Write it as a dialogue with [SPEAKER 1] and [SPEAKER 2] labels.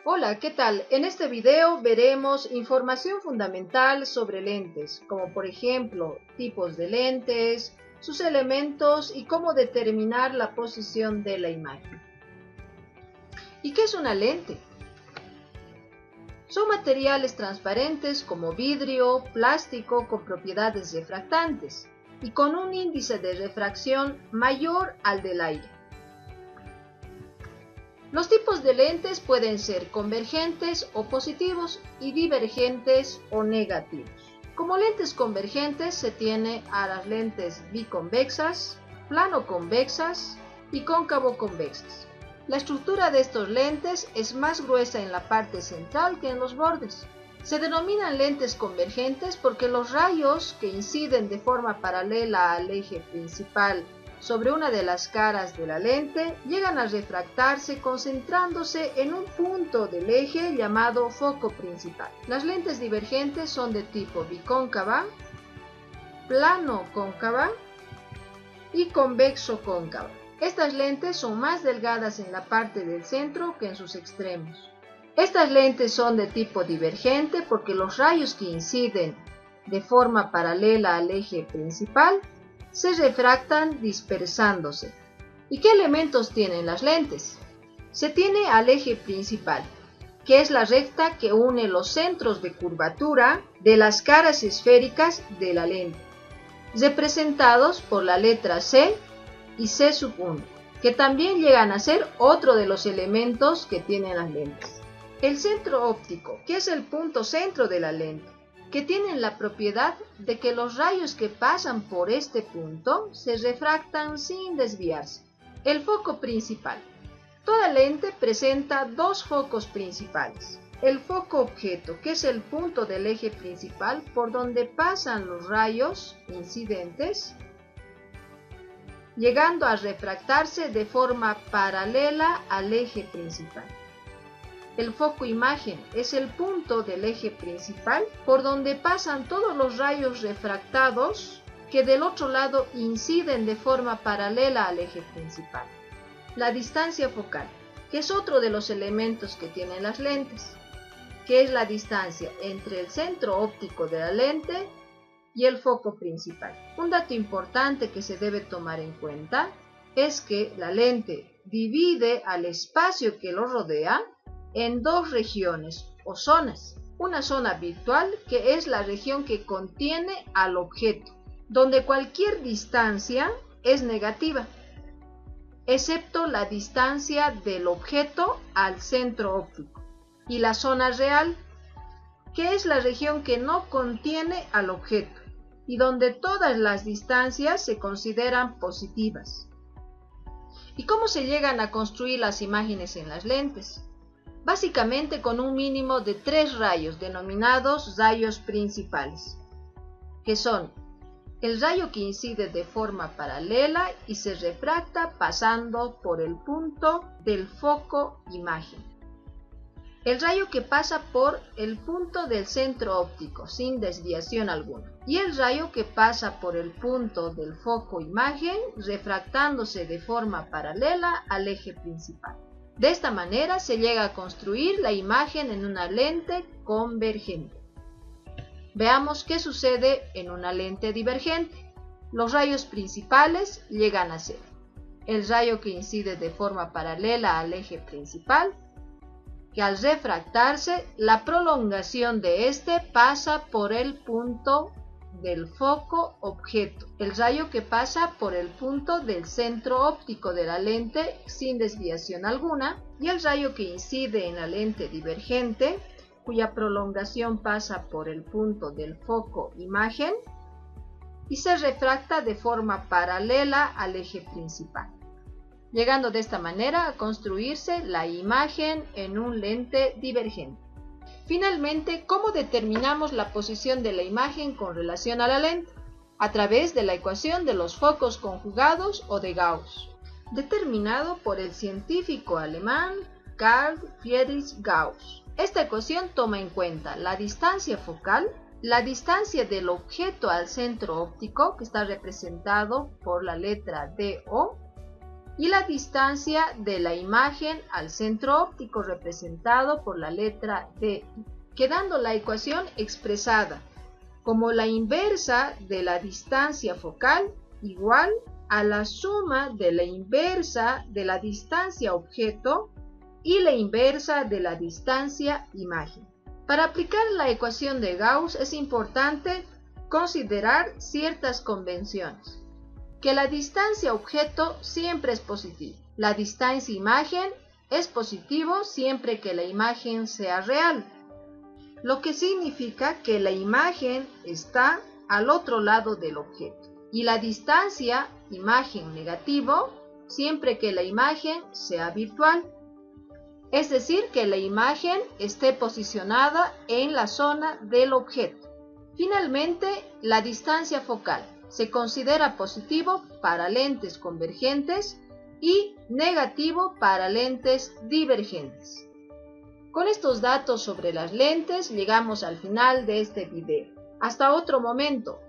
[SPEAKER 1] Hola, ¿qué tal? En este video veremos información fundamental sobre lentes, como por ejemplo, tipos de lentes, sus elementos y cómo determinar la posición de la imagen. ¿Y qué es una lente? Son materiales transparentes como vidrio, plástico con propiedades refractantes y con un índice de refracción mayor al del aire. Los tipos de lentes pueden ser convergentes o positivos y divergentes o negativos. Como lentes convergentes se tiene a las lentes biconvexas, plano-convexas y cóncavo-convexas. La estructura de estos lentes es más gruesa en la parte central que en los bordes. Se denominan lentes convergentes porque los rayos que inciden de forma paralela al eje principal sobre una de las caras de la lente llegan a refractarse concentrándose en un punto del eje llamado foco principal. Las lentes divergentes son de tipo bicóncava, plano-cóncava y convexo-cóncava. Estas lentes son más delgadas en la parte del centro que en sus extremos. Estas lentes son de tipo divergente porque los rayos que inciden de forma paralela al eje principal se refractan dispersándose. ¿Y qué elementos tienen las lentes? Se tiene al eje principal, que es la recta que une los centros de curvatura de las caras esféricas de la lente, representados por la letra C y C1, que también llegan a ser otro de los elementos que tienen las lentes. El centro óptico, que es el punto centro de la lente, que tienen la propiedad de que los rayos que pasan por este punto se refractan sin desviarse. El foco principal. Toda lente presenta dos focos principales. El foco objeto, que es el punto del eje principal por donde pasan los rayos incidentes, llegando a refractarse de forma paralela al eje principal. El foco imagen es el punto del eje principal por donde pasan todos los rayos refractados que del otro lado inciden de forma paralela al eje principal. La distancia focal, que es otro de los elementos que tienen las lentes, que es la distancia entre el centro óptico de la lente y el foco principal. Un dato importante que se debe tomar en cuenta es que la lente divide al espacio que lo rodea en dos regiones o zonas. Una zona virtual, que es la región que contiene al objeto, donde cualquier distancia es negativa, excepto la distancia del objeto al centro óptico. Y la zona real, que es la región que no contiene al objeto, y donde todas las distancias se consideran positivas. ¿Y cómo se llegan a construir las imágenes en las lentes? Básicamente con un mínimo de 3 rayos denominados rayos principales, que son el rayo que incide de forma paralela y se refracta pasando por el punto del foco imagen, el rayo que pasa por el punto del centro óptico sin desviación alguna, y el rayo que pasa por el punto del foco imagen refractándose de forma paralela al eje principal. De esta manera se llega a construir la imagen en una lente convergente. Veamos qué sucede en una lente divergente. Los rayos principales llegan a ser el rayo que incide de forma paralela al eje principal, que al refractarse, la prolongación de este pasa por el punto del foco objeto, el rayo que pasa por el punto del centro óptico de la lente sin desviación alguna, y el rayo que incide en la lente divergente, cuya prolongación pasa por el punto del foco imagen y se refracta de forma paralela al eje principal, llegando de esta manera a construirse la imagen en un lente divergente. Finalmente, ¿cómo determinamos la posición de la imagen con relación a la lente? A través de la ecuación de los focos conjugados o de Gauss, determinado por el científico alemán Carl Friedrich Gauss. Esta ecuación toma en cuenta la distancia focal, la distancia del objeto al centro óptico, que está representado por la letra DO, y la distancia de la imagen al centro óptico representado por la letra D, quedando la ecuación expresada como la inversa de la distancia focal igual a la suma de la inversa de la distancia objeto y la inversa de la distancia imagen. Para aplicar la ecuación de Gauss es importante considerar ciertas convenciones. Que la distancia objeto siempre es positiva. La distancia imagen es positivo siempre que la imagen sea real, lo que significa que la imagen está al otro lado del objeto. Y la distancia imagen negativo siempre que la imagen sea virtual, es decir, que la imagen esté posicionada en la zona del objeto. Finalmente, la distancia focal se considera positivo para lentes convergentes y negativo para lentes divergentes. Con estos datos sobre las lentes llegamos al final de este video. Hasta otro momento.